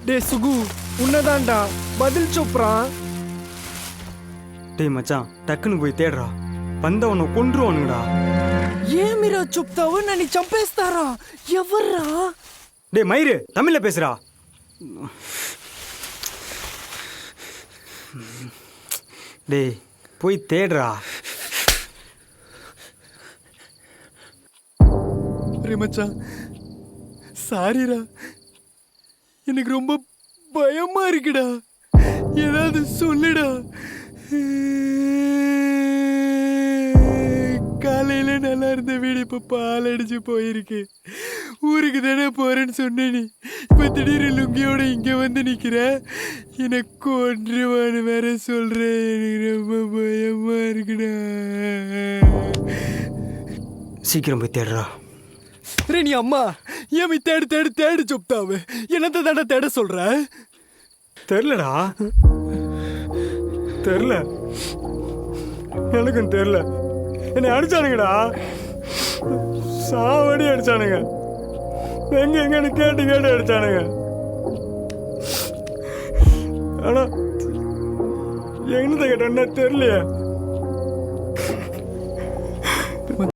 டே சுகு உன்னதான்டா பதில் சொல்றா. டேய் மச்சான் டக்குன்னு போய் தேடுறா, வந்தவனை கொன்றுவானுங்கடா. ஏன் மீரா చెప్తావు నన్ను చంపేస్తారా? ఎవర్రా? டேய் மயிறு தமிழ்ல பேசுறா. டேய் போய் தேடுறா. ரே மச்சான் சாரிடா, எனக்கு ரொம்ப பயமா இருக்குடா, ஏதாவது சொல்லுடா. காலையில நல்லா இருந்த வீடு இப்ப பால் அடிச்சு போயிருக்கு. ஊருக்கு தானே போறேன்னு சொன்னேன், இப்ப திடீர்னு லுங்கியோட இங்க வந்து நிக்கிற. எனக்கு கொன்றுவான்னு வேற சொல்றேன், எனக்கு ரொம்ப பயமா இருக்குடா. சீக்கிரம் போய் தேடுறா. ரே நீ அம்மா ஏன் தேடு தேடு தேடு சொப்தாவு, என்னத்தை தானே தேட சொல்ற? தெரிலடா, தெரில, எனக்கும் தெரில. என்னை அடிச்சானுங்கடா, சாவடி அடிச்சானுங்க. எங்க எங்கன்னு கேட்டு கேட்டு அடிச்சானுங்க. ஆனா என்னத்தை கேட்டேன்னா தெரியலையே.